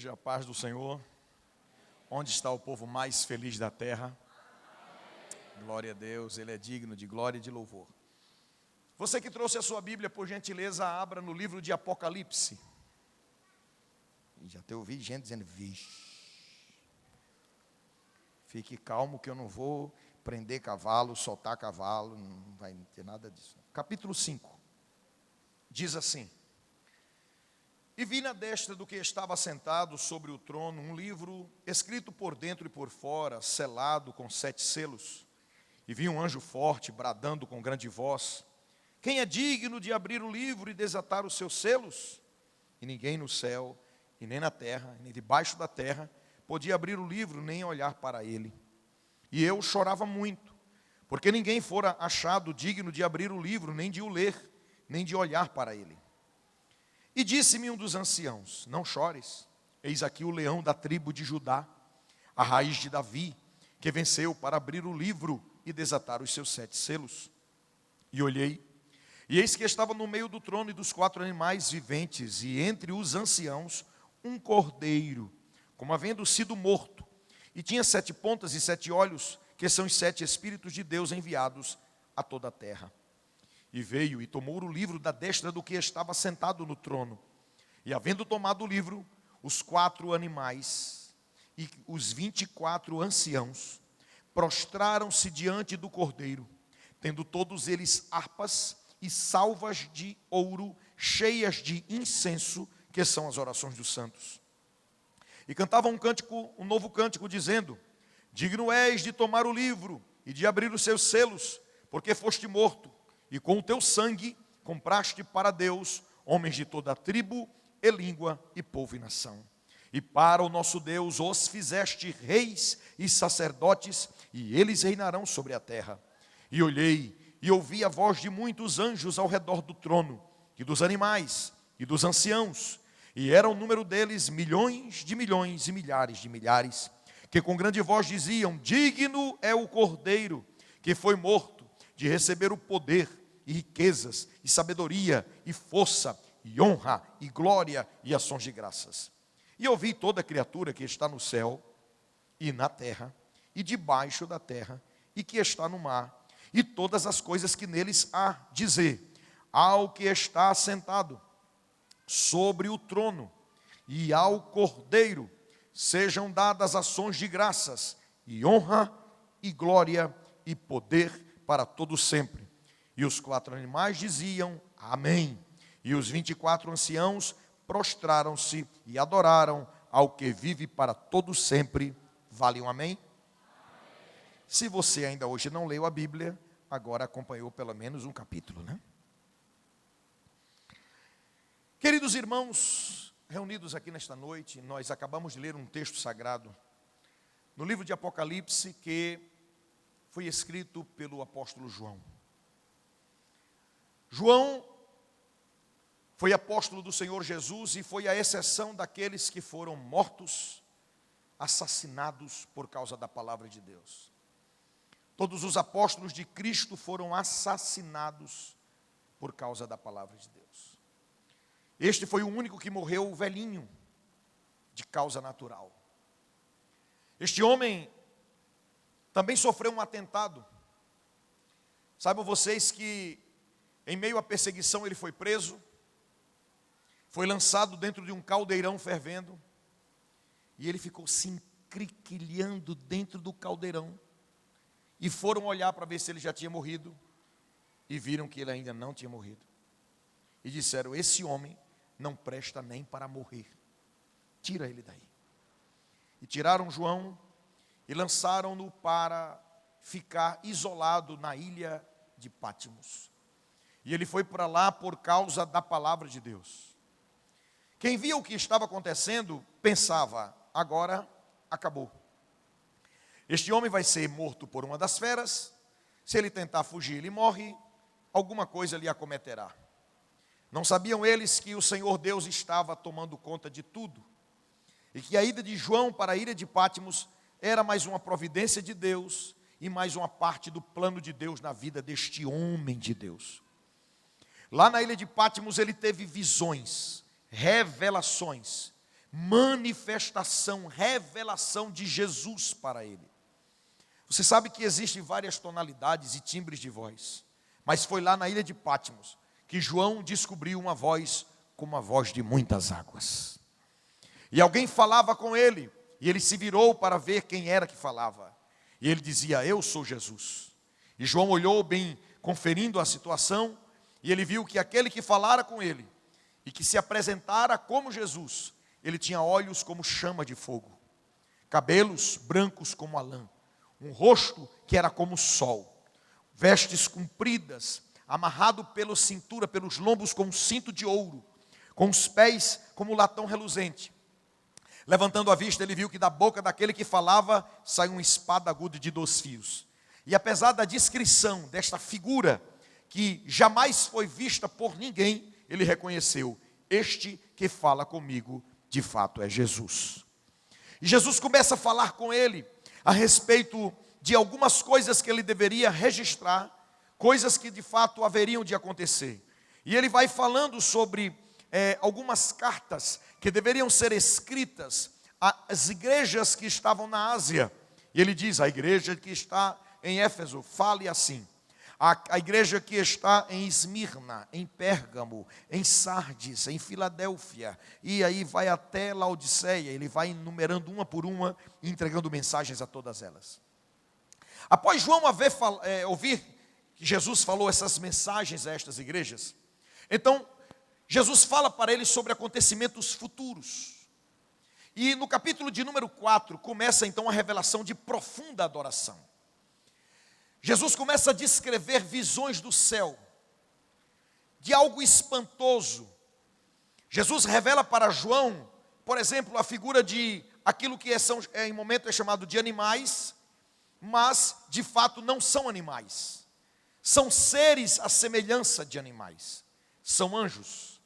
Igreja, a paz do Senhor. Onde está o povo mais feliz da terra? Glória a Deus, Ele é digno de glória e de louvor. Você que trouxe a sua Bíblia, por gentileza, abra no livro de Apocalipse. E já te ouvi gente dizendo, vixe. Fique calmo que eu não vou prender cavalo, soltar cavalo, não vai ter nada disso. Capítulo 5, diz assim: E vi na destra do que estava sentado sobre o trono um livro escrito por dentro e por fora, selado com 7 selos. E vi um anjo forte bradando com grande voz: Quem é digno de abrir o livro e desatar os seus selos? E ninguém no céu, e nem na terra, nem debaixo da terra, podia abrir o livro nem olhar para ele. E eu chorava muito, porque ninguém fora achado digno de abrir o livro, nem de o ler, nem de olhar para ele. E disse-me um dos anciãos: Não chores, eis aqui o leão da tribo de Judá, a raiz de Davi, que venceu para abrir o livro e desatar os seus 7 selos. E olhei, e eis que estava no meio do trono e dos 4 animais viventes, e entre os anciãos, um cordeiro, como havendo sido morto, e tinha 7 pontas e 7 olhos, que são os 7 Espíritos de Deus enviados a toda a terra. E veio e tomou o livro da destra do que estava sentado no trono. E havendo tomado o livro, os 4 animais e os 24 anciãos prostraram-se diante do cordeiro, tendo todos eles harpas e salvas de ouro cheias de incenso, que são as orações dos santos. E cantavam um novo cântico, dizendo: Digno és de tomar o livro e de abrir os seus selos, porque foste morto, e com o teu sangue compraste para Deus homens de toda a tribo, e língua, e povo e nação. E para o nosso Deus os fizeste reis e sacerdotes, e eles reinarão sobre a terra. E olhei, e ouvi a voz de muitos anjos ao redor do trono, e dos animais, e dos anciãos, e era o número deles milhões e milhares de milhares, que com grande voz diziam: Digno é o cordeiro que foi morto de receber o poder, e riquezas, e sabedoria, e força, e honra, e glória, e ações de graças. E ouvi toda criatura que está no céu, e na terra, e debaixo da terra, e que está no mar, e todas as coisas que neles há, dizer: Ao que está assentado sobre o trono, e ao cordeiro, sejam dadas ações de graças, e honra, e glória, e poder para todo sempre. E os 4 animais diziam: Amém. E os 24 anciãos prostraram-se e adoraram ao que vive para todo sempre. Vale um amém? Se você ainda hoje não leu a Bíblia, agora acompanhou pelo menos um capítulo, né? Queridos irmãos, reunidos aqui nesta noite, nós acabamos de ler um texto sagrado no livro de Apocalipse, que foi escrito pelo apóstolo João. João foi apóstolo do Senhor Jesus e foi a exceção daqueles que foram mortos, assassinados por causa da palavra de Deus. Todos os apóstolos de Cristo foram assassinados por causa da palavra de Deus. Este foi o único que morreu velhinho, de causa natural. Este homem também sofreu um atentado. Saibam vocês que em meio à perseguição ele foi preso, foi lançado dentro de um caldeirão fervendo, e ele ficou se encriquilhando dentro do caldeirão, e foram olhar para ver se ele já tinha morrido, e viram que ele ainda não tinha morrido, e disseram: Esse homem não presta nem para morrer, tira ele daí. E tiraram João, e lançaram-no para ficar isolado na ilha de Pátimos. E ele foi para lá por causa da palavra de Deus. Quem via o que estava acontecendo, pensava: agora acabou. Este homem vai ser morto por uma das feras, se ele tentar fugir, ele morre, alguma coisa lhe acometerá. Não sabiam eles que o Senhor Deus estava tomando conta de tudo, e que a ida de João para a ilha de Pátimos era mais uma providência de Deus, e mais uma parte do plano de Deus na vida deste homem de Deus. Lá na ilha de Pátimos ele teve visões, revelações, manifestação, revelação de Jesus para ele. Você sabe que existem várias tonalidades e timbres de voz, mas foi lá na ilha de Patmos que João descobriu uma voz como a voz de muitas águas. E alguém falava com ele, e ele se virou para ver quem era que falava. E ele dizia: eu sou Jesus. E João olhou bem, conferindo a situação, e ele viu que aquele que falara com ele, e que se apresentara como Jesus, ele tinha olhos como chama de fogo, cabelos brancos como a lã, um rosto que era como o sol, vestes compridas, amarrado pela cintura, pelos lombos com um cinto de ouro, com os pés como latão reluzente. Levantando a vista, ele viu que da boca daquele que falava saiu uma espada aguda de 2 fios. E apesar da descrição desta figura, que jamais foi vista por ninguém, ele reconheceu: este que fala comigo, de fato é Jesus. E Jesus começa a falar com ele a respeito de algumas coisas que ele deveria registrar, coisas que de fato haveriam de acontecer. E ele vai falando sobre algumas cartas que deveriam ser escritas às igrejas que estavam na Ásia. E ele diz: a igreja que está em Éfeso, fale assim. A igreja que está em Esmirna, em Pérgamo, em Sardes, em Filadélfia, e aí vai até Laodiceia. Ele vai enumerando uma por uma e entregando mensagens a todas elas. Após João ouvir que Jesus falou essas mensagens a estas igrejas, então Jesus fala para eles sobre acontecimentos futuros. E no capítulo de número 4, começa então a revelação de profunda adoração. Jesus começa a descrever visões do céu, de algo espantoso. Jesus revela para João, por exemplo, a figura de aquilo que em momento é chamado de animais, mas de fato não são animais. São seres à semelhança de animais. São anjos.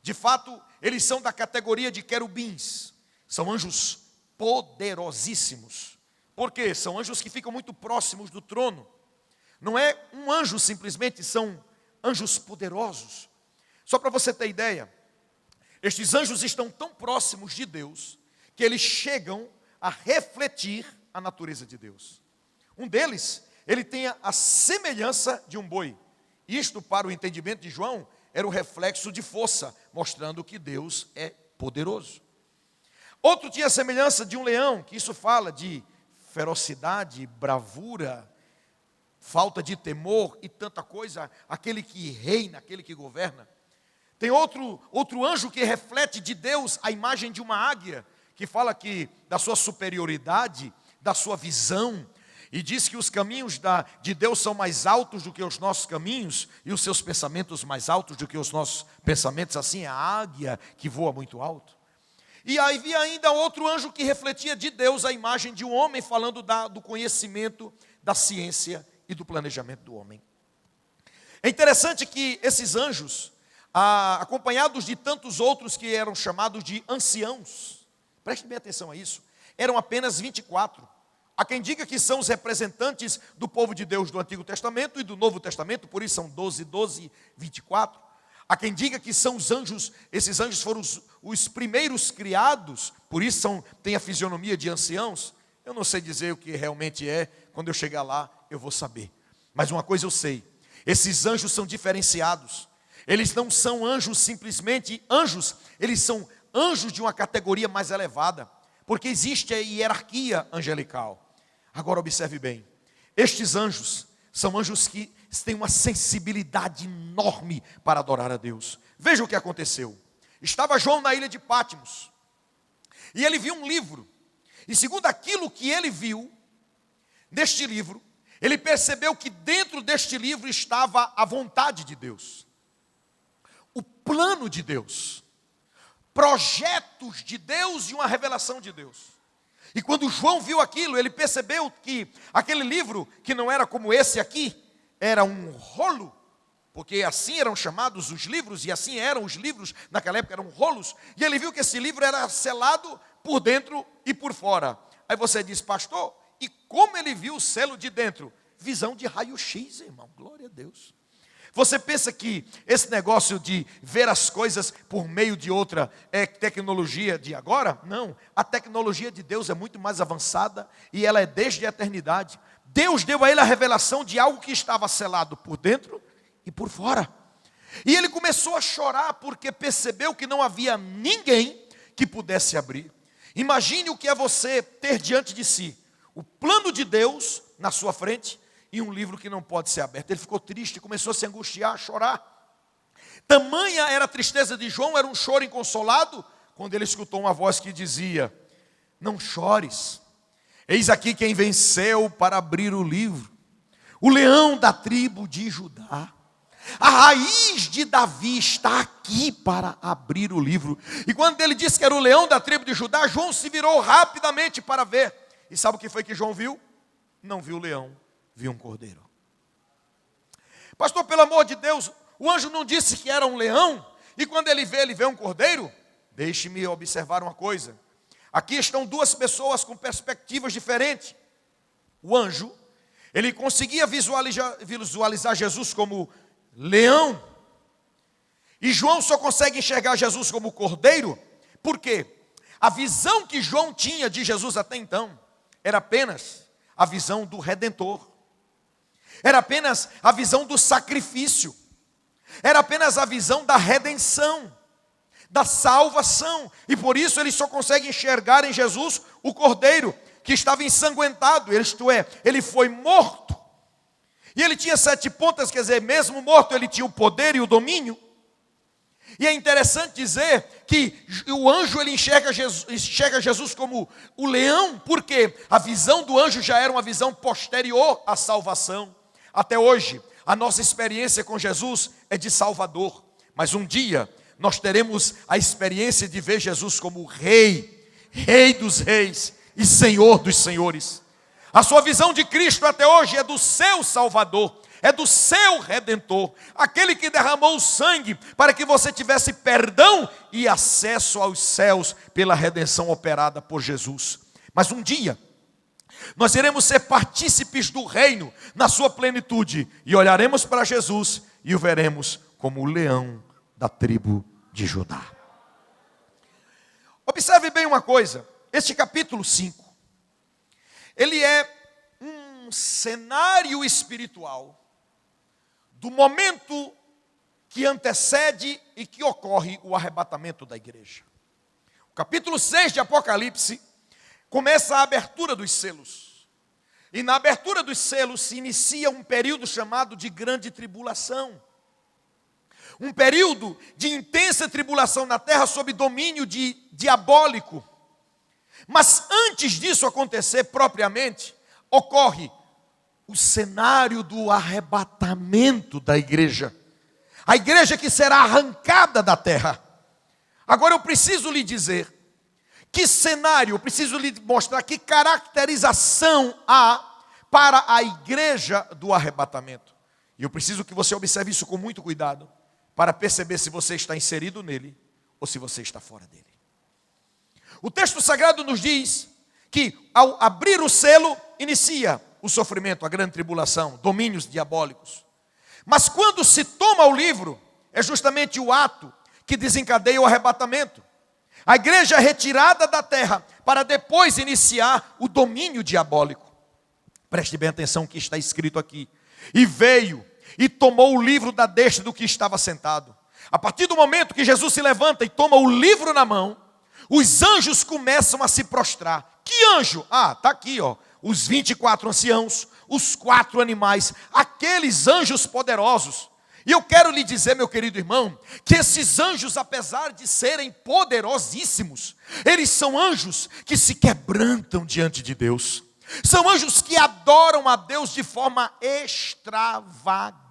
De fato, eles são da categoria de querubins. São anjos poderosíssimos. Por quê? São anjos que ficam muito próximos do trono. Não é um anjo simplesmente, são anjos poderosos. Só para você ter ideia, estes anjos estão tão próximos de Deus, que eles chegam a refletir a natureza de Deus. Um deles, ele tem a semelhança de um boi. Isto, para o entendimento de João, era o reflexo de força, mostrando que Deus é poderoso. Outro tinha a semelhança de um leão, que isso fala de ferocidade, bravura, falta de temor e tanta coisa, aquele que reina, aquele que governa. Tem outro anjo que reflete de Deus a imagem de uma águia, que fala que da sua superioridade, da sua visão, e diz que os caminhos de Deus são mais altos do que os nossos caminhos, e os seus pensamentos mais altos do que os nossos pensamentos. Assim é a águia que voa muito alto. E aí havia ainda outro anjo que refletia de Deus a imagem de um homem, falando do conhecimento, da ciência e do planejamento do homem. É interessante que esses anjos, acompanhados de tantos outros que eram chamados de anciãos, preste bem atenção a isso, eram apenas 24. Há quem diga que são os representantes do povo de Deus do Antigo Testamento e do Novo Testamento, por isso são 12, 24. Há quem diga que são os anjos, esses anjos foram os primeiros criados, por isso têm a fisionomia de anciãos. Eu não sei dizer o que realmente é, quando eu chegar lá eu vou saber. Mas uma coisa eu sei, esses anjos são diferenciados. Eles não são anjos simplesmente anjos, eles são anjos de uma categoria mais elevada, porque existe a hierarquia angelical. Agora observe bem, estes anjos são anjos que têm uma sensibilidade enorme para adorar a Deus. Veja o que aconteceu. Estava João na ilha de Patmos, e ele viu um livro, e segundo aquilo que ele viu, neste livro, ele percebeu que dentro deste livro estava a vontade de Deus, o plano de Deus, projetos de Deus e uma revelação de Deus. E quando João viu aquilo, ele percebeu que aquele livro, que não era como esse aqui, era um rolo, porque assim eram chamados os livros, e assim eram os livros, naquela época eram rolos, e ele viu que esse livro era selado por dentro e por fora. Aí você diz: pastor, e como ele viu o selo de dentro? Visão de raio-x, irmão, glória a Deus. Você pensa que esse negócio de ver as coisas por meio de outra tecnologia de agora? Não, a tecnologia de Deus é muito mais avançada e ela é desde a eternidade. Deus deu a ele a revelação de algo que estava selado por dentro e por fora. E ele começou a chorar porque percebeu que não havia ninguém que pudesse abrir. Imagine o que é você ter diante de si o plano de Deus na sua frente e um livro que não pode ser aberto. Ele ficou triste, começou a se angustiar, a chorar. Tamanha era a tristeza de João, era um choro inconsolado, quando ele escutou uma voz que dizia: não chores, eis aqui quem venceu para abrir o livro, o leão da tribo de Judá. A raiz de Davi está aqui para abrir o livro. E quando ele disse que era o leão da tribo de Judá, João se virou rapidamente para ver. E sabe o que foi que João viu? Não viu o leão, viu um cordeiro. Pastor, pelo amor de Deus, o anjo não disse que era um leão? E quando ele vê um cordeiro? Deixe-me observar uma coisa. Aqui estão duas pessoas com perspectivas diferentes. O anjo, ele conseguia visualizar Jesus como leão. E João só consegue enxergar Jesus como cordeiro. Por quê? A visão que João tinha de Jesus até então era apenas a visão do Redentor. Era apenas a visão do sacrifício. Era apenas a visão da redenção, da salvação. E por isso ele só consegue enxergar em Jesus o cordeiro que estava ensanguentado, isto é, ele foi morto. E ele tinha 7 pontas, quer dizer, mesmo morto ele tinha o poder e o domínio. E é interessante dizer que o anjo ele enxerga Jesus como o leão, porque a visão do anjo já era uma visão posterior à salvação. Até hoje, a nossa experiência com Jesus é de Salvador, mas um dia nós teremos a experiência de ver Jesus como Rei, Rei dos reis e Senhor dos senhores. A sua visão de Cristo até hoje é do seu Salvador, é do seu Redentor, aquele que derramou o sangue para que você tivesse perdão e acesso aos céus pela redenção operada por Jesus. Mas um dia, nós iremos ser partícipes do reino na sua plenitude e olharemos para Jesus e o veremos como o leão da tribo de Judá. Observe bem uma coisa, este capítulo 5, ele é um cenário espiritual do momento que antecede e que ocorre o arrebatamento da igreja. O capítulo 6 de Apocalipse começa a abertura dos selos. E na abertura dos selos se inicia um período chamado de grande tribulação. Um período de intensa tribulação na terra sob domínio diabólico. Mas antes disso acontecer propriamente, ocorre o cenário do arrebatamento da igreja. A igreja que será arrancada da terra. Agora eu preciso lhe dizer, que cenário, eu preciso lhe mostrar que caracterização há para a igreja do arrebatamento. E eu preciso que você observe isso com muito cuidado, para perceber se você está inserido nele ou se você está fora dele. O texto sagrado nos diz que ao abrir o selo, inicia o sofrimento, a grande tribulação, domínios diabólicos. Mas quando se toma o livro, é justamente o ato que desencadeia o arrebatamento. A igreja é retirada da terra para depois iniciar o domínio diabólico. Preste bem atenção que está escrito aqui. E veio e tomou o livro da destra do que estava sentado. A partir do momento que Jesus se levanta e toma o livro na mão, os anjos começam a se prostrar. Que anjo? Ah, está aqui, ó. Os 24 anciãos, os 4 animais, aqueles anjos poderosos. E eu quero lhe dizer, meu querido irmão, que esses anjos, apesar de serem poderosíssimos, eles são anjos que se quebrantam diante de Deus. São anjos que adoram a Deus de forma extravagante.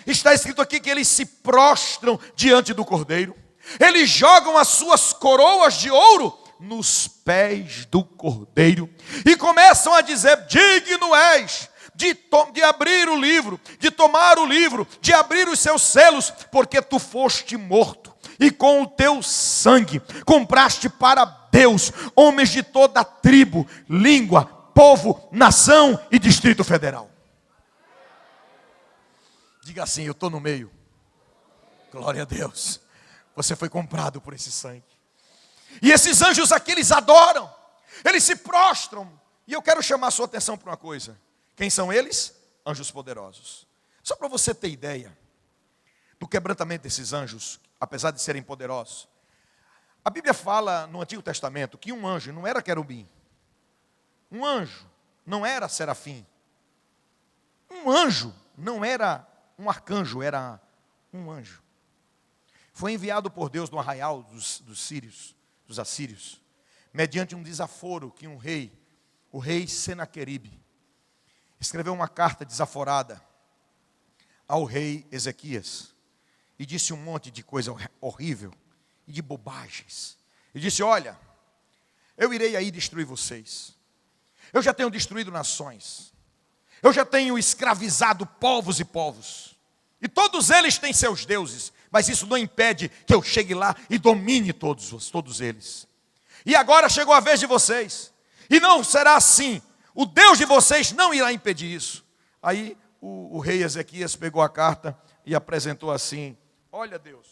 Está escrito aqui que eles se prostram diante do Cordeiro. Eles jogam as suas coroas de ouro nos pés do Cordeiro e começam a dizer: digno és de abrir o livro, de tomar o livro, de abrir os seus selos, porque tu foste morto e com o teu sangue compraste para Deus homens de toda tribo, língua, povo, nação e Distrito Federal. Diga assim: eu estou no meio. Glória a Deus. Você foi comprado por esse sangue. E esses anjos aqui, eles adoram. Eles se prostram. E eu quero chamar a sua atenção para uma coisa. Quem são eles? Anjos poderosos. Só para você ter ideia do quebrantamento desses anjos, apesar de serem poderosos. A Bíblia fala no Antigo Testamento que um anjo não era querubim. Um anjo não era serafim. Um anjo não era um arcanjo, era um anjo. Foi enviado por Deus no arraial dos assírios, mediante um desaforo que um rei, o rei Senaqueribe, escreveu uma carta desaforada ao rei Ezequias e disse um monte de coisa horrível e de bobagens. E disse: olha, eu irei aí destruir vocês. Eu já tenho destruído nações. Eu já tenho escravizado povos e povos. E todos eles têm seus deuses. Mas isso não impede que eu chegue lá e domine todos eles. E agora chegou a vez de vocês. E não será assim. O Deus de vocês não irá impedir isso. Aí o rei Ezequias pegou a carta e apresentou assim: olha, Deus,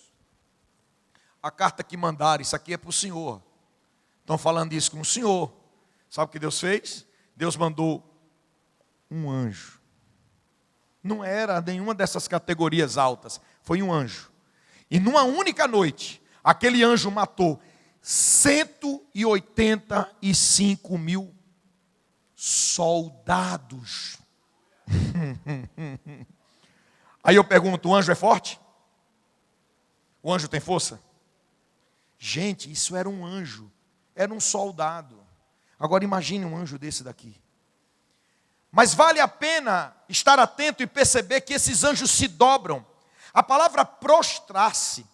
a carta que mandaram, isso aqui é para o Senhor. Estão falando isso com o Senhor. Sabe o que Deus fez? Deus mandou um anjo. Não era nenhuma dessas categorias altas. Foi um anjo. E numa única noite, aquele anjo matou 185 mil soldados. Aí eu pergunto: o anjo é forte? O anjo tem força? Gente, isso era um anjo. Era um soldado. Agora imagine um anjo desse daqui. Mas vale a pena estar atento e perceber que esses anjos se dobram. A palavra prostrar-se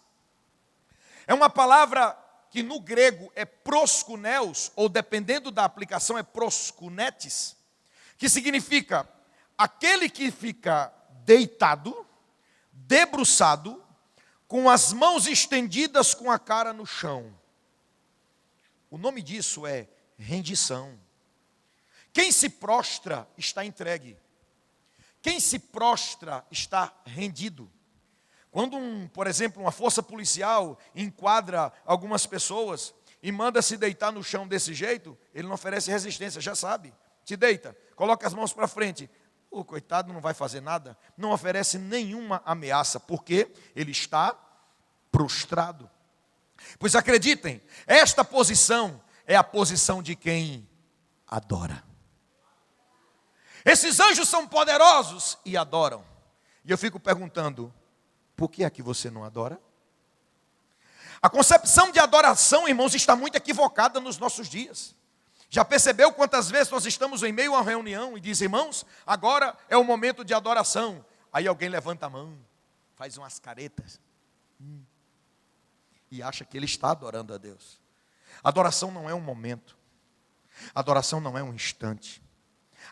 é uma palavra que no grego é proskuneos, ou dependendo da aplicação é proskunetes, que significa aquele que fica deitado, debruçado, com as mãos estendidas com a cara no chão. O nome disso é rendição. Quem se prostra está entregue. Quem se prostra está rendido. Quando, por exemplo, uma força policial enquadra algumas pessoas e manda se deitar no chão desse jeito, ele não oferece resistência, já sabe. Se deita, coloca as mãos para frente. O coitado não vai fazer nada, não oferece nenhuma ameaça, porque ele está prostrado. Pois acreditem, esta posição é a posição de quem adora. Esses anjos são poderosos e adoram. E eu fico perguntando: por que é que você não adora? A concepção de adoração, irmãos, está muito equivocada nos nossos dias. Já percebeu quantas vezes nós estamos em meio a uma reunião e diz: irmãos, agora é o momento de adoração. Aí alguém levanta a mão, faz umas caretas e acha que ele está adorando a Deus. Adoração não é um momento. Adoração não é um instante.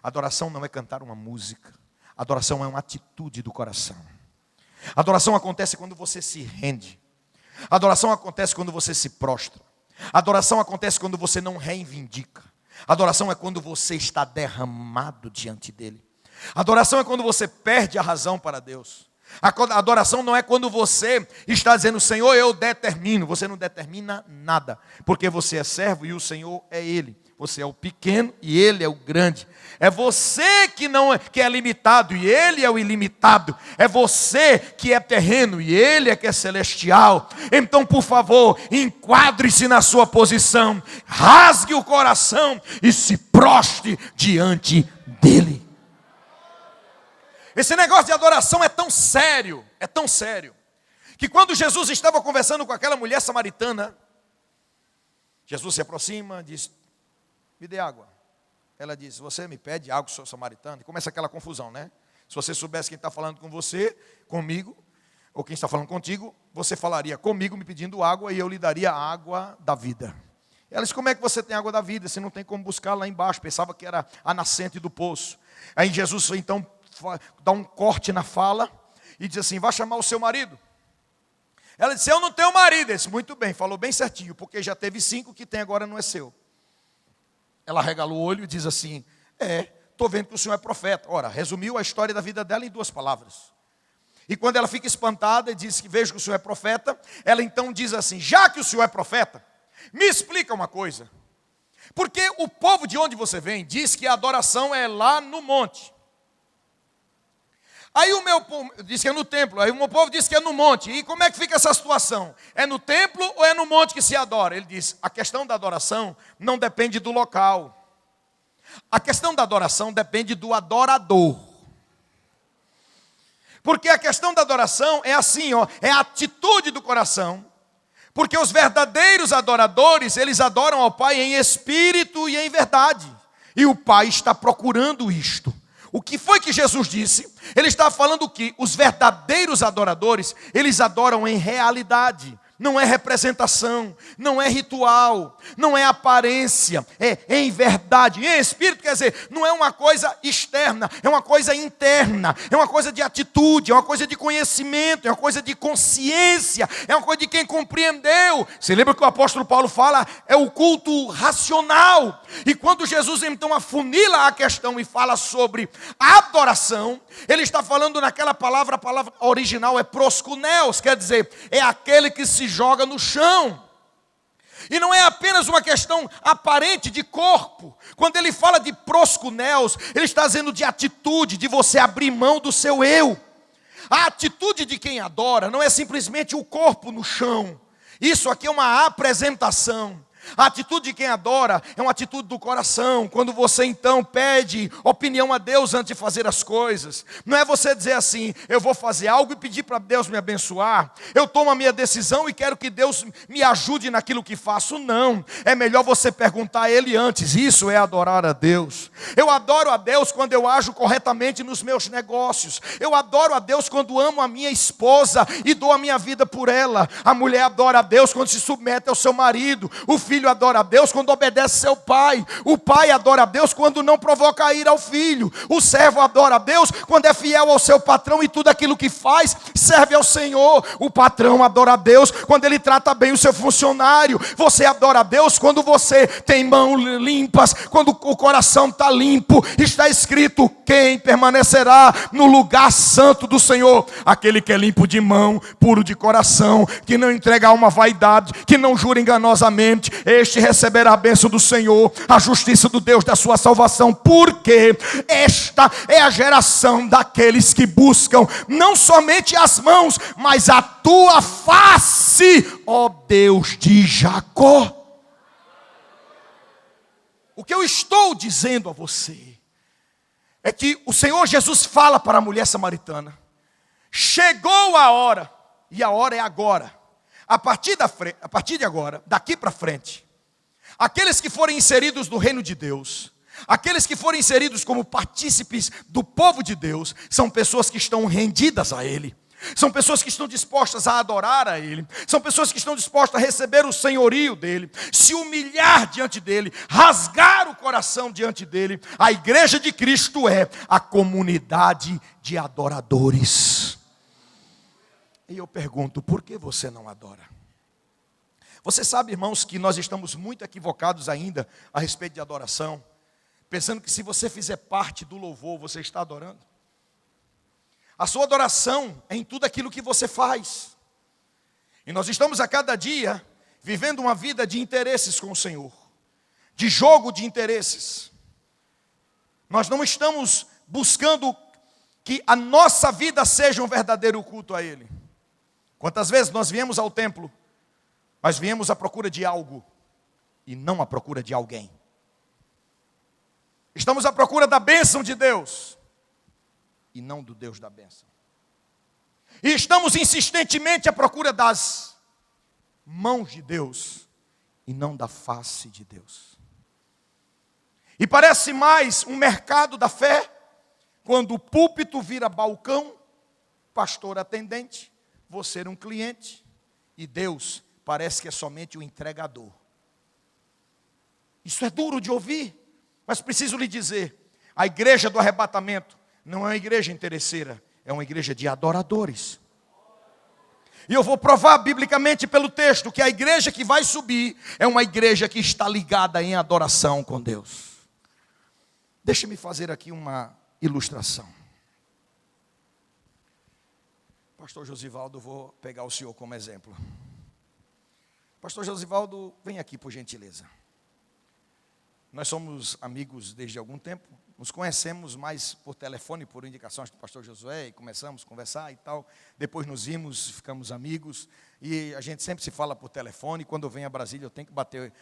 Adoração não é cantar uma música. Adoração é uma atitude do coração. Adoração acontece quando você se rende. Adoração acontece quando você se prostra. Adoração acontece quando você não reivindica. Adoração é quando você está derramado diante dele. Adoração é quando você perde a razão para Deus. A adoração não é quando você está dizendo: Senhor, eu determino. Você não determina nada, porque você é servo e o Senhor é Ele. Você é o pequeno e Ele é o grande. É você que é limitado e Ele é o ilimitado. É você que é terreno e Ele é que é celestial. Então, por favor, enquadre-se na sua posição, rasgue o coração e se prostre diante dEle. Esse negócio de adoração é tão sério, que quando Jesus estava conversando com aquela mulher samaritana, Jesus se aproxima, diz: me dê água. Ela diz: você me pede água, sou samaritano? E começa aquela confusão, né? Se você soubesse quem está falando com você, comigo, ou quem está falando contigo, você falaria comigo me pedindo água e eu lhe daria a água da vida. Ela diz: como é que você tem água da vida se não tem como buscar lá embaixo? Pensava que era a nascente do poço. Aí Jesus então dá um corte na fala e diz assim: vá chamar o seu marido. Ela disse: eu não tenho marido. Ele disse: muito bem, falou bem certinho, porque já teve 5, que tem agora não é seu. Ela regala o olho e diz assim: estou vendo que o senhor é profeta. Ora, resumiu a história da vida dela em 2 palavras. E quando ela fica espantada e diz que vejo que o senhor é profeta, ela então diz assim: já que o senhor é profeta, me explica uma coisa. Porque o povo de onde você vem diz que a adoração é lá no monte. Aí o meu povo diz que é no templo, aí o meu povo diz que é no monte. E como é que fica essa situação? É no templo ou é no monte que se adora? Ele diz: a questão da adoração não depende do local. A questão da adoração depende do adorador. Porque a questão da adoração é assim, ó, é a atitude do coração. Porque os verdadeiros adoradores, eles adoram ao Pai em espírito e em verdade. E o Pai está procurando isto. O que foi que Jesus disse? Ele está falando que os verdadeiros adoradores, eles adoram em realidade. Não é representação, não é ritual, não é aparência, é em verdade. Em espírito quer dizer, não é uma coisa externa, é uma coisa interna, é uma coisa de atitude, é uma coisa de conhecimento, é uma coisa de consciência, é uma coisa de quem compreendeu. Você lembra que o apóstolo Paulo fala, é o culto racional. E quando Jesus então afunila a questão e fala sobre a adoração, ele está falando naquela palavra, a palavra original é proskuneos, quer dizer, é aquele que se joga no chão. E não é apenas uma questão aparente de corpo. Quando ele fala de proskuneos, ele está dizendo de atitude, de você abrir mão do seu eu. A atitude de quem adora não é simplesmente o corpo no chão. Isso aqui é uma apresentação. A atitude de quem adora é uma atitude do coração. Quando você então pede opinião a Deus antes de fazer as coisas. Não é você dizer assim, eu vou fazer algo e pedir para Deus me abençoar. Eu tomo a minha decisão e quero que Deus me ajude naquilo que faço. Não, é melhor você perguntar a Ele antes. Isso é adorar a Deus. Eu adoro a Deus quando eu ajo corretamente nos meus negócios. Eu adoro a Deus quando amo a minha esposa e dou a minha vida por ela. A mulher adora a Deus quando se submete ao seu marido. O filho adora a Deus quando obedece seu pai. O pai adora a Deus quando não provoca a ira ao filho. O servo adora a Deus quando é fiel ao seu patrão e tudo aquilo que faz serve ao Senhor. O patrão adora a Deus quando ele trata bem o seu funcionário. Você adora a Deus quando você tem mãos limpas, quando o coração está limpo. Está escrito: quem permanecerá no lugar santo do Senhor? Aquele que é limpo de mão, puro de coração, que não entrega a uma vaidade, que não jura enganosamente. Este receberá a bênção do Senhor, a justiça do Deus da sua salvação, porque esta é a geração daqueles que buscam não somente as mãos, mas a tua face, ó Deus de Jacó. O que eu estou dizendo a você é que o Senhor Jesus fala para a mulher samaritana: chegou a hora, e a hora é agora. A partir de agora, daqui para frente, aqueles que forem inseridos no reino de Deus, aqueles que forem inseridos como partícipes do povo de Deus, são pessoas que estão rendidas a Ele. São pessoas que estão dispostas a adorar a Ele. São pessoas que estão dispostas a receber o senhorio dEle, se humilhar diante dEle, rasgar o coração diante dEle. A igreja de Cristo é a comunidade de adoradores. E eu pergunto, por que você não adora? Você sabe, irmãos, que nós estamos muito equivocados ainda a respeito de adoração, pensando que se você fizer parte do louvor, você está adorando. A sua adoração é em tudo aquilo que você faz. E nós estamos a cada dia vivendo uma vida de interesses com o Senhor, de jogo de interesses. Nós não estamos buscando que a nossa vida seja um verdadeiro culto a Ele. Quantas vezes nós viemos ao templo, mas viemos à procura de algo e não à procura de alguém. Estamos à procura da bênção de Deus e não do Deus da bênção. E estamos insistentemente à procura das mãos de Deus e não da face de Deus. E parece mais um mercado da fé, quando o púlpito vira balcão, pastor atendente, você um cliente, e Deus parece que é somente o entregador. Isso é duro de ouvir, mas preciso lhe dizer, a igreja do arrebatamento não é uma igreja interesseira, é uma igreja de adoradores. E eu vou provar biblicamente pelo texto que a igreja que vai subir é uma igreja que está ligada em adoração com Deus. Deixe-me fazer aqui uma ilustração. Pastor Josivaldo, vou pegar o senhor como exemplo. Pastor Josivaldo, vem aqui por gentileza. Nós somos amigos desde algum tempo, nos conhecemos mais por telefone, por indicações do pastor Josué, e começamos a conversar e tal. Depois nos vimos, ficamos amigos, e a gente sempre se fala por telefone. Quando eu venho a Brasília, eu tenho que bater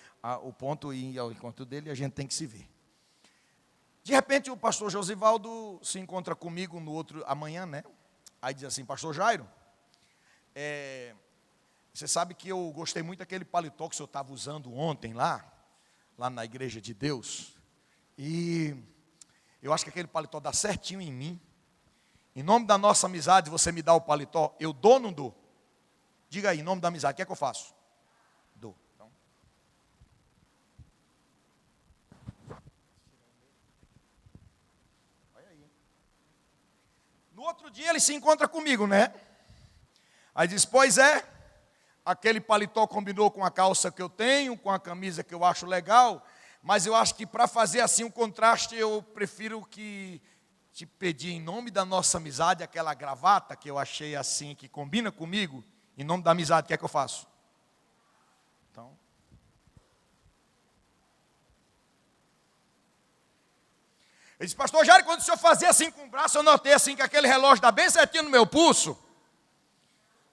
o ponto e ir ao encontro dele, e a gente tem que se ver. De repente, o pastor Josivaldo se encontra comigo no outro amanhã, né? Aí diz assim: pastor Jairo, você sabe que eu gostei muito daquele paletó que o senhor estava usando ontem lá na igreja de Deus, e eu acho que aquele paletó dá certinho em mim. Em nome da nossa amizade, você me dá o paletó? Eu dou ou não dou? Diga aí, em nome da amizade, o que é que eu faço? Dou. Então. Olha aí. No outro dia ele se encontra comigo, né? Aí diz: pois é, aquele paletó combinou com a calça que eu tenho, com a camisa que eu acho legal, mas eu acho que para fazer assim um contraste, eu prefiro que te pedir em nome da nossa amizade, aquela gravata que eu achei assim, que combina comigo, em nome da amizade, o que é que eu faço? Então, ele disse: pastor Jairo, quando o senhor fazia assim com o braço, eu notei assim que aquele relógio dá bem certinho no meu pulso.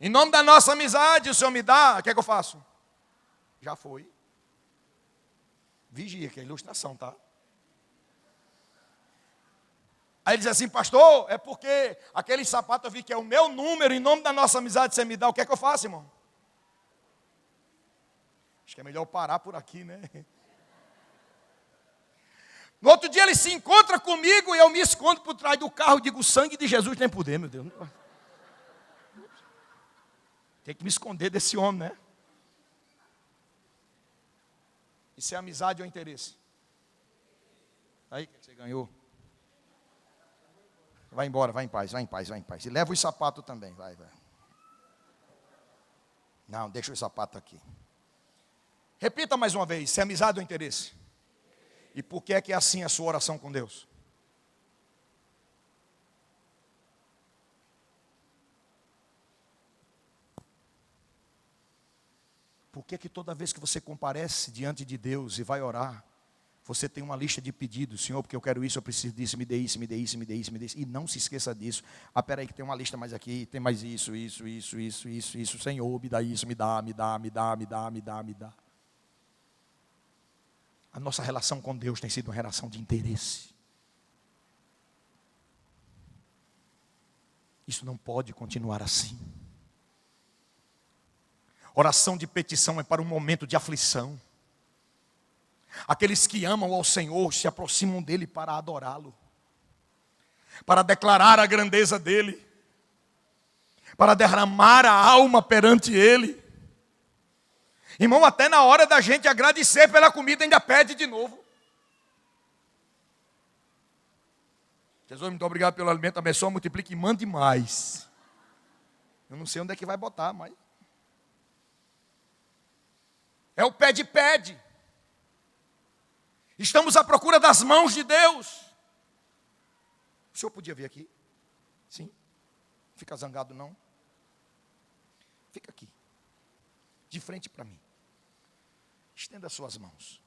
Em nome da nossa amizade, o senhor me dá, o que é que eu faço? Já foi. Vigia, que é ilustração, tá? Aí ele diz assim: pastor, é porque aquele sapato eu vi que é o meu número, em nome da nossa amizade você me dá, o que é que eu faço, irmão? Acho que é melhor parar por aqui, né? No outro dia ele se encontra comigo e eu me escondo por trás do carro e digo: o sangue de Jesus tem poder, meu Deus. Tem que me esconder desse homem, né? Isso é amizade ou interesse? Aí, o que você ganhou? Vai embora, vai em paz, vai em paz, vai em paz. E leva os sapatos também, vai. Não, deixa o sapato aqui. Repita mais uma vez: se é amizade ou interesse? E por que é assim a sua oração com Deus? Por que toda vez que você comparece diante de Deus e vai orar, você tem uma lista de pedidos? Senhor, porque eu quero isso, eu preciso disso, me dê isso, me dê isso, me dê isso, me dê isso. E não se esqueça disso. Peraí que tem uma lista mais aqui, tem mais isso. Senhor, me dá isso, me dá. A nossa relação com Deus tem sido uma relação de interesse. Isso não pode continuar assim. Oração de petição é para um momento de aflição. Aqueles que amam ao Senhor se aproximam dEle para adorá-lo, para declarar a grandeza dEle, para derramar a alma perante Ele. Irmão, até na hora da gente agradecer pela comida, ainda pede de novo. Jesus, muito obrigado pelo alimento, abençoa, multiplique e mande mais. Eu não sei onde é que vai botar, mas... é o pede. Estamos à procura das mãos de Deus. O senhor podia vir aqui? Sim. Não fica zangado não. Fica aqui. De frente para mim. Estenda as suas mãos.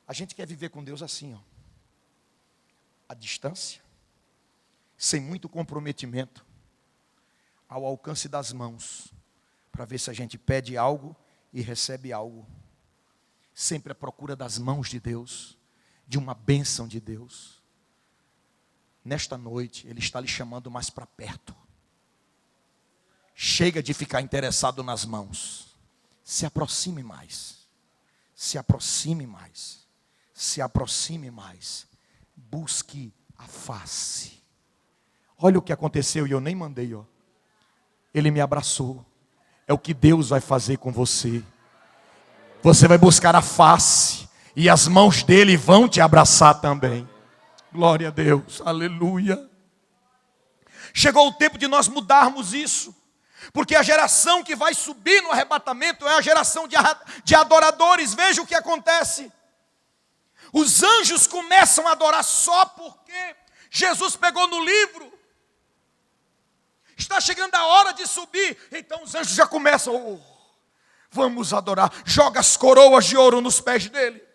A gente quer viver com Deus assim, ó. À distância. Sem muito comprometimento. Ao alcance das mãos. Para ver se a gente pede algo e recebe algo. Sempre à procura das mãos de Deus, de uma bênção de Deus. Nesta noite, Ele está lhe chamando mais para perto. Chega de ficar interessado nas mãos. Se aproxime mais. Se aproxime mais. Se aproxime mais. Busque a face. Olha o que aconteceu e eu nem mandei, ó. Ele me abraçou. É o que Deus vai fazer com você. Você vai buscar a face e as mãos dele vão te abraçar também. Glória a Deus, aleluia. Chegou o tempo de nós mudarmos isso, porque a geração que vai subir no arrebatamento é a geração de adoradores. Veja o que acontece. Os anjos começam a adorar só porque Jesus pegou no livro Está chegando a hora de subir. Então os anjos já começam. Oh, vamos adorar. Joga as coroas de ouro nos pés dele.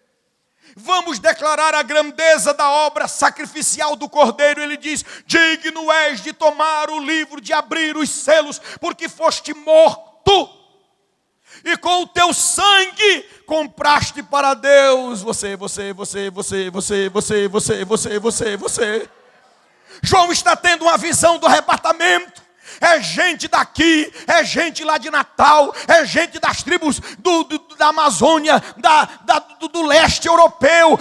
Vamos declarar a grandeza da obra sacrificial do Cordeiro. Ele diz: digno és de tomar o livro, de abrir os selos, porque foste morto. E com o teu sangue compraste para Deus. Você. João está tendo uma visão do arrebatamento. É gente daqui, é gente lá de Natal, é gente das tribos da Amazônia, do leste europeu,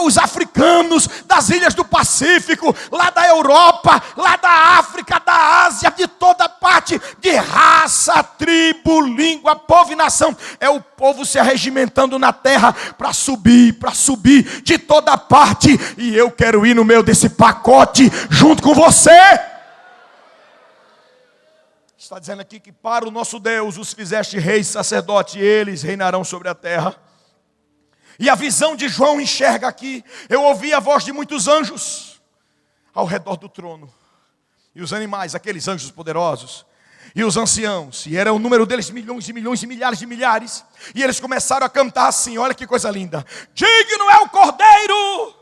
os africanos, das ilhas do Pacífico, lá da Europa, lá da África, da Ásia, de toda parte, de raça, tribo, língua, povo e nação. É o povo se arregimentando na terra para subir de toda parte. E eu quero ir no meio desse pacote junto com você. Está dizendo aqui que para o nosso Deus os fizeste reis, sacerdotes, e eles reinarão sobre a terra. E a visão de João enxerga aqui. Eu ouvi a voz de muitos anjos ao redor do trono. E os animais, aqueles anjos poderosos. E os anciãos. E era o número deles milhões e milhões e milhares de milhares. E eles começaram a cantar assim, olha que coisa linda. Digno é o Cordeiro.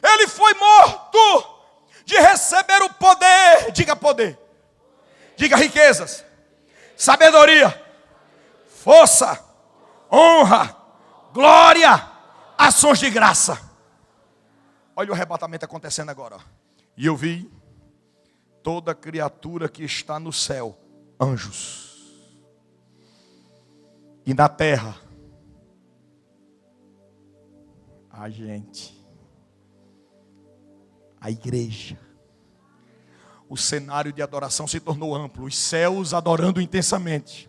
Ele foi morto de receber o poder. Diga poder. Diga riquezas, sabedoria, força, honra, glória, ações de graça. Olha o arrebatamento acontecendo agora. E eu vi toda criatura que está no céu, anjos. E na terra, a gente, a igreja. O cenário de adoração se tornou amplo. Os céus adorando intensamente.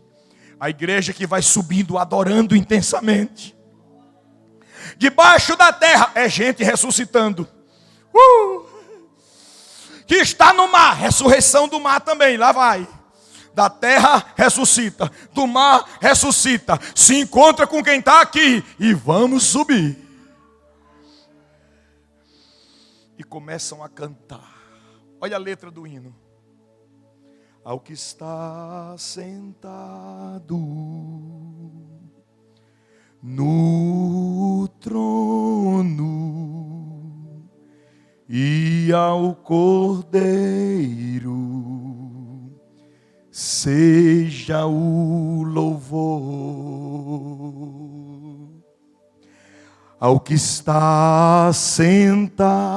A igreja que vai subindo adorando intensamente. Debaixo da terra é gente ressuscitando. Que está no mar. Ressurreição do mar também. Lá vai. Da terra ressuscita. Do mar ressuscita. Se encontra com quem está aqui. E vamos subir. E começam a cantar. Olha a letra do hino. Ao que está sentado no trono e ao Cordeiro seja o louvor. Ao que está sentado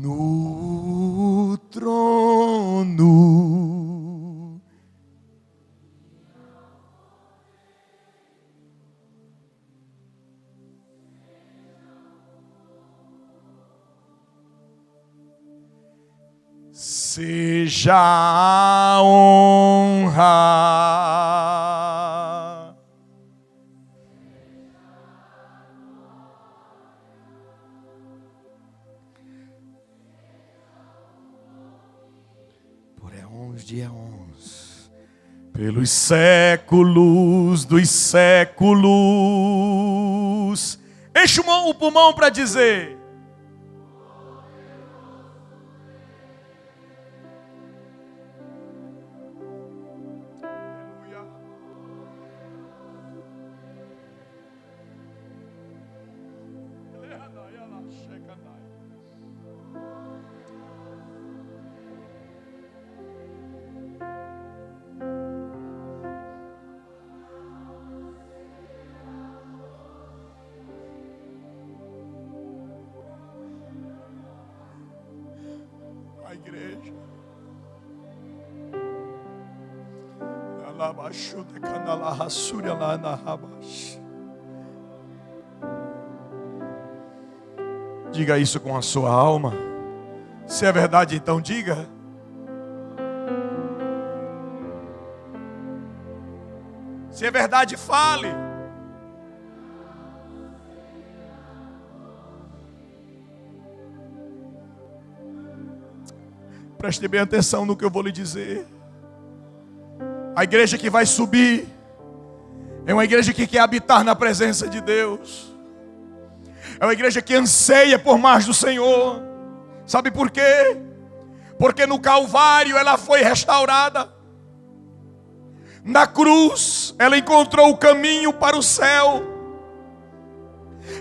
no trono. Seja a honra. De éons, pelos séculos dos séculos. Enche o pulmão para dizer. A igreja. Diga isso com a sua alma. Se é verdade, então diga. Se é verdade, fale. Preste bem atenção no que eu vou lhe dizer. A igreja que vai subir é uma igreja que quer habitar na presença de Deus. É uma igreja que anseia por mais do Senhor. Sabe por quê? Porque no Calvário ela foi restaurada. Na cruz ela encontrou o caminho para o céu.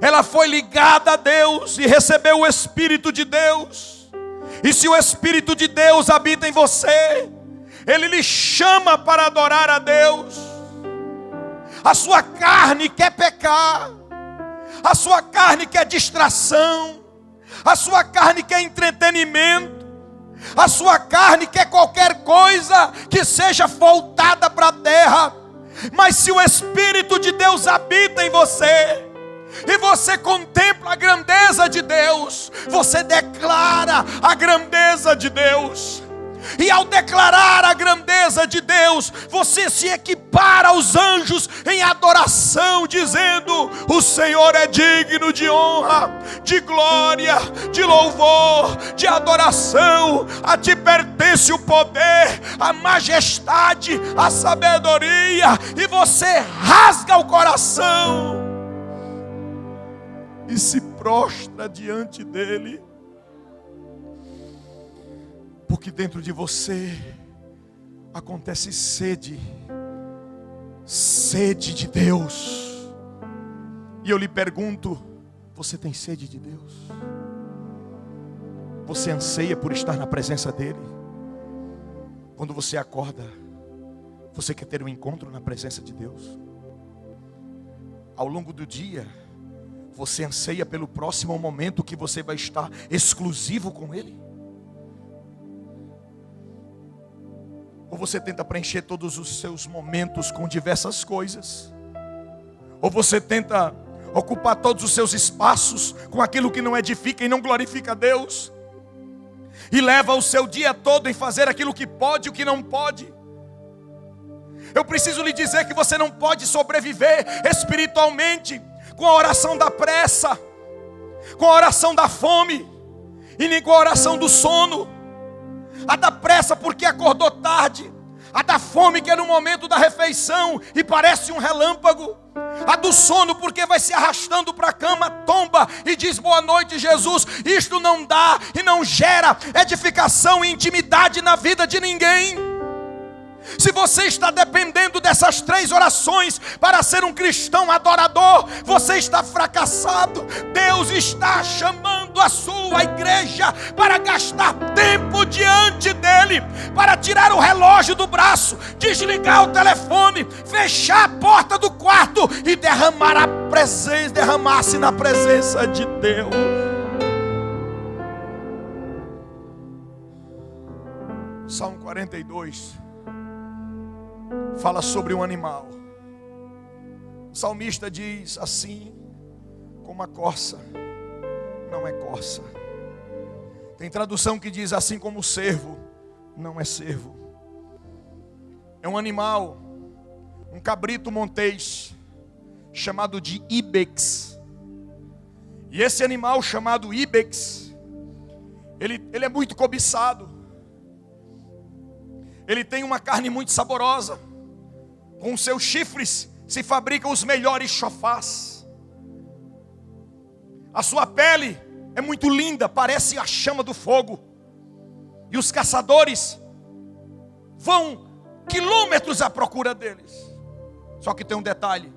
Ela foi ligada a Deus e recebeu o Espírito de Deus. E se o Espírito de Deus habita em você, Ele lhe chama para adorar a Deus. A sua carne quer pecar. A sua carne quer distração. A sua carne quer entretenimento. A sua carne quer qualquer coisa que seja voltada para a terra. Mas se o Espírito de Deus habita em você, e você contempla a grandeza de Deus, você declara a grandeza de Deus. E ao declarar a grandeza de Deus, você se equipara aos anjos em adoração, dizendo: o Senhor é digno de honra, de glória, de louvor, de adoração. A ti pertence o poder, a majestade, a sabedoria. E você rasga o coração e se prostra diante dele. Porque dentro de você acontece sede de Deus. E eu lhe pergunto: você tem sede de Deus? Você anseia por estar na presença dele? Quando você acorda, você quer ter um encontro na presença de Deus? Ao longo do dia, você anseia pelo próximo momento que você vai estar exclusivo com ele? Ou você tenta preencher todos os seus momentos com diversas coisas? Ou você tenta ocupar todos os seus espaços com aquilo que não edifica e não glorifica a Deus? E leva o seu dia todo em fazer aquilo que pode e o que não pode? Eu preciso lhe dizer que você não pode sobreviver espiritualmente com a oração da pressa, com a oração da fome, e nem com a oração do sono. A da pressa porque acordou tarde, a da fome que é no momento da refeição e parece um relâmpago, a do sono porque vai se arrastando para a cama, tomba e diz: boa noite, Jesus. Isto não dá e não gera edificação e intimidade na vida de ninguém. Se você está dependendo dessas 3 orações para ser um cristão adorador, você está fracassado. Deus está chamando a sua igreja para gastar tempo diante dele, para tirar o relógio do braço, desligar o telefone, fechar a porta do quarto e derramar-se na presença de Deus. Salmo 42 fala sobre um animal. O salmista diz assim: como a corça não é corça. Tem tradução que diz assim: como o cervo não é cervo. É um animal, um cabrito montês, chamado de ibex. E esse animal chamado ibex, ele é muito cobiçado. Ele tem uma carne muito saborosa. Com seus chifres se fabricam os melhores chofás. A sua pele é muito linda, parece a chama do fogo. E os caçadores vão quilômetros à procura deles. Só que tem um detalhe: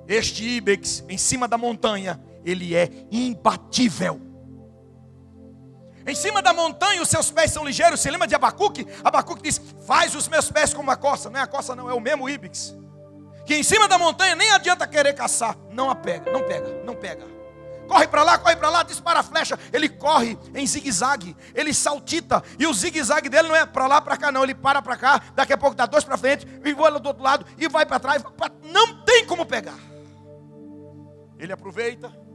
este ibex em cima da montanha, ele é imbatível. Em cima da montanha os seus pés são ligeiros. Você lembra de Abacuque? Abacuque diz: faz os meus pés como a corça. Não é a corça não, é o mesmo ibex. Que em cima da montanha nem adianta querer caçar. Não pega. Corre para lá, dispara a flecha. Ele corre em zigue-zague, ele saltita. E o zigue-zague dele não é para lá, para cá não. Ele para cá, daqui a pouco dá 2 para frente, e voa do outro lado, e vai para trás. Não tem como pegar. Ele aproveita,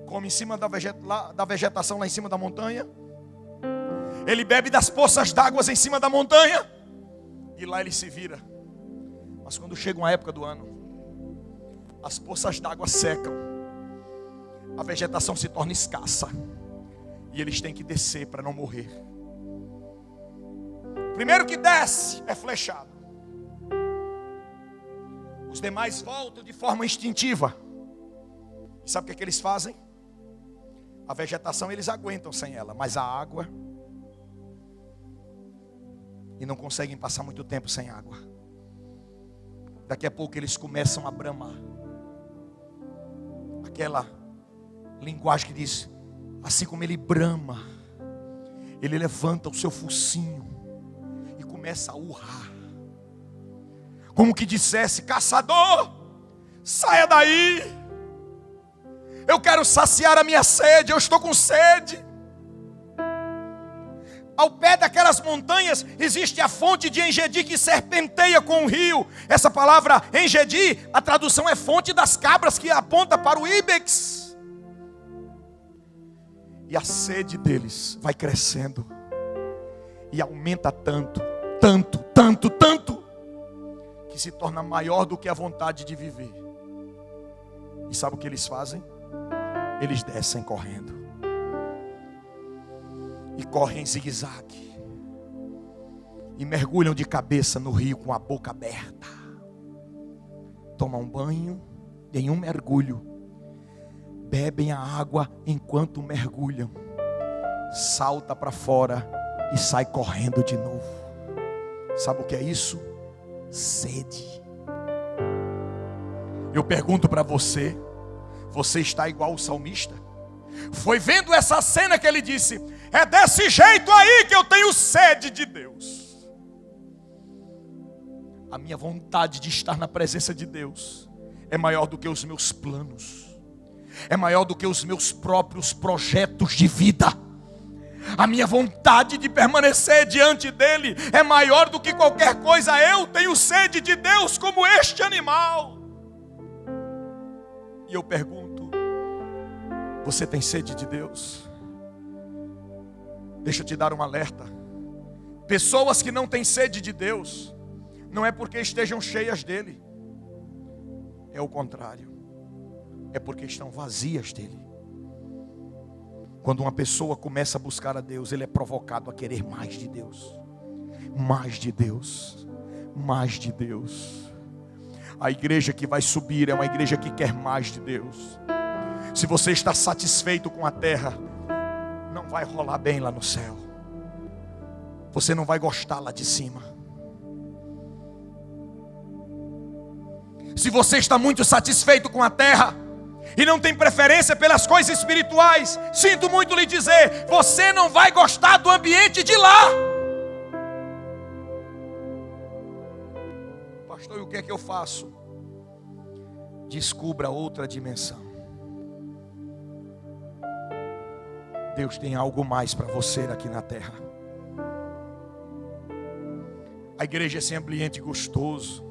come em cima da vegetação lá em cima da montanha. Ele bebe das poças d'água em cima da montanha. E lá ele se vira. Mas quando chega uma época do ano, as poças d'água secam, a vegetação se torna escassa, e eles têm que descer para não morrer. O primeiro que desce é flechado. Os demais voltam de forma instintiva. E sabe o que eles fazem? A vegetação eles aguentam sem ela, mas a água, e não conseguem passar muito tempo sem água. Daqui a pouco eles começam a bramar. Aquela linguagem que diz, assim como ele brama, ele levanta o seu focinho e começa a urrar, como que dissesse: caçador, saia daí, eu quero saciar a minha sede, eu estou com sede. Ao pé daquelas montanhas existe a fonte de Engedi que serpenteia com o rio. Essa palavra Engedi, a tradução é fonte das cabras, que aponta para o íbex. E a sede deles vai crescendo e aumenta tanto, que se torna maior do que a vontade de viver. E sabe o que eles fazem? Eles descem correndo. E correm em zigue-zague. E mergulham de cabeça no rio com a boca aberta. Tomam um banho, em um mergulho. Bebem a água enquanto mergulham. Salta para fora e sai correndo de novo. Sabe o que é isso? Sede. Eu pergunto para você, você está igual o salmista? Foi vendo essa cena que ele disse: é desse jeito aí que eu tenho sede de Deus. A minha vontade de estar na presença de Deus é maior do que os meus planos, é maior do que os meus próprios projetos de vida. A minha vontade de permanecer diante dele é maior do que qualquer coisa. Eu tenho sede de Deus como este animal. E eu pergunto: você tem sede de Deus? Deixa eu te dar um alerta. Pessoas que não têm sede de Deus, não é porque estejam cheias dele, é o contrário, é porque estão vazias dele. Quando uma pessoa começa a buscar a Deus, ele é provocado a querer mais de Deus. Mais de Deus. Mais de Deus. A igreja que vai subir é uma igreja que quer mais de Deus. Se você está satisfeito com a terra, não vai rolar bem lá no céu. Você não vai gostar lá de cima. Se você está muito satisfeito com a terra e não tem preferência pelas coisas espirituais, sinto muito lhe dizer, você não vai gostar do ambiente de lá. Pastor, e o que é que eu faço? Descubra outra dimensão. Deus tem algo mais para você aqui na terra. A igreja é esse ambiente gostoso.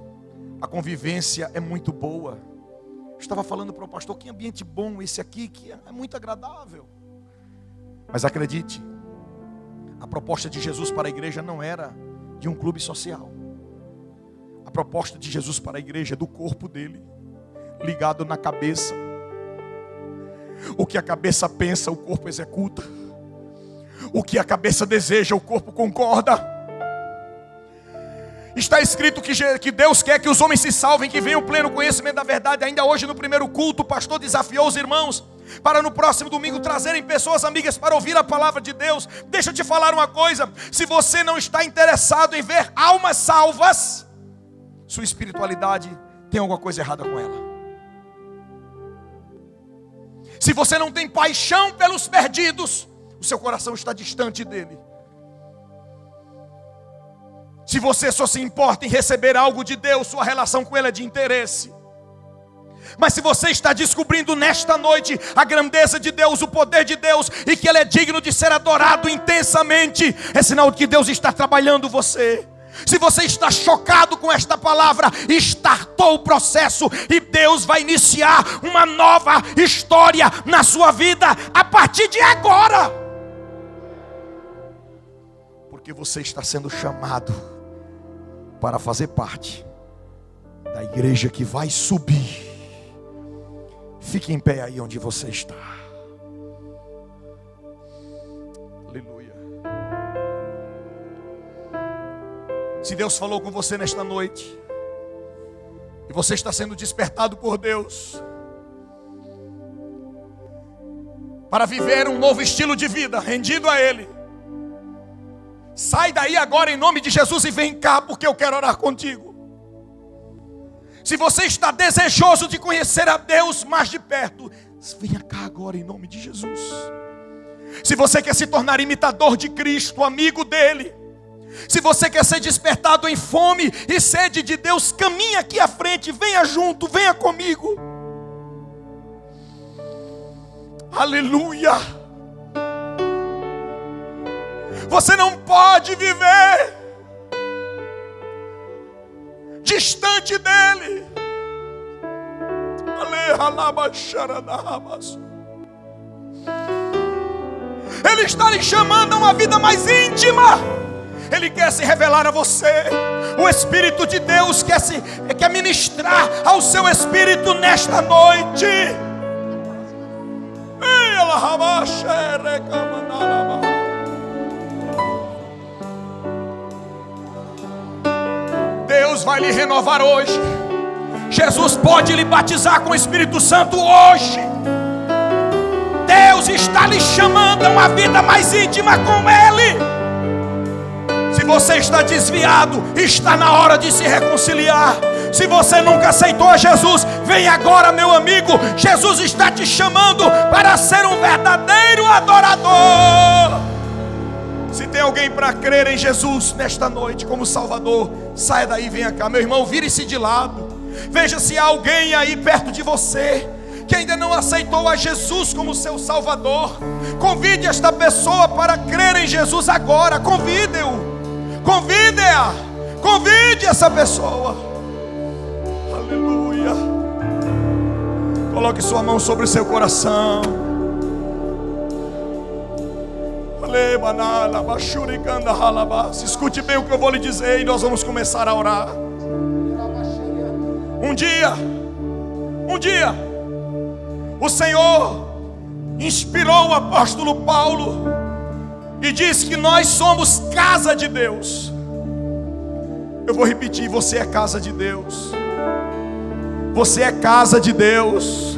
A convivência é muito boa. Eu estava falando para o pastor, que ambiente bom esse aqui, que é muito agradável. Mas acredite, a proposta de Jesus para a igreja não era de um clube social. A proposta de Jesus para a igreja é do corpo dele, ligado na cabeça. O que a cabeça pensa, o corpo executa. O que a cabeça deseja, o corpo concorda. Está escrito que Deus quer que os homens se salvem, que venham ao pleno conhecimento da verdade. Ainda hoje no primeiro culto, o pastor desafiou os irmãos para no próximo domingo trazerem pessoas amigas para ouvir a palavra de Deus. Deixa eu te falar uma coisa: se você não está interessado em ver almas salvas, sua espiritualidade tem alguma coisa errada com ela. Se você não tem paixão pelos perdidos, o seu coração está distante dele. Se você só se importa em receber algo de Deus, sua relação com ele é de interesse. Mas se você está descobrindo nesta noite a grandeza de Deus, o poder de Deus, e que ele é digno de ser adorado intensamente, é sinal de que Deus está trabalhando você. Se você está chocado com esta palavra, startou o processo e Deus vai iniciar uma nova história na sua vida a partir de agora. Porque você está sendo chamado para fazer parte da igreja que vai subir. Fique em pé aí onde você está. Aleluia. Se Deus falou com você nesta noite, e você está sendo despertado por Deus, para viver um novo estilo de vida, rendido a Ele. Sai daí agora em nome de Jesus e vem cá, porque eu quero orar contigo. Se você está desejoso de conhecer a Deus mais de perto, venha cá agora em nome de Jesus. Se você quer se tornar imitador de Cristo, amigo dele, se você quer ser despertado em fome e sede de Deus, caminhe aqui à frente, venha junto, venha comigo. Aleluia. Você não pode viver distante dele. Ele está lhe chamando a uma vida mais íntima. Ele quer se revelar a você. O Espírito de Deus quer ministrar ao seu espírito nesta noite. Deus vai lhe renovar hoje. Jesus pode lhe batizar com o Espírito Santo hoje. Deus está lhe chamando a uma vida mais íntima com Ele. Se você está desviado, está na hora de se reconciliar. Se você nunca aceitou a Jesus, vem agora, meu amigo. Jesus está te chamando para ser um verdadeiro adorador. Se tem alguém para crer em Jesus nesta noite como Salvador, saia daí e venha cá. Meu irmão, vire-se de lado. Veja se há alguém aí perto de você que ainda não aceitou a Jesus como seu Salvador. Convide esta pessoa para crer em Jesus agora. Convide-o. Convide-a. Convide essa pessoa. Aleluia. Coloque sua mão sobre o seu coração. Escute bem o que eu vou lhe dizer e nós vamos começar a orar. Um dia, o Senhor inspirou o apóstolo Paulo e disse que nós somos casa de Deus. Eu vou repetir: você é casa de Deus. Você é casa de Deus.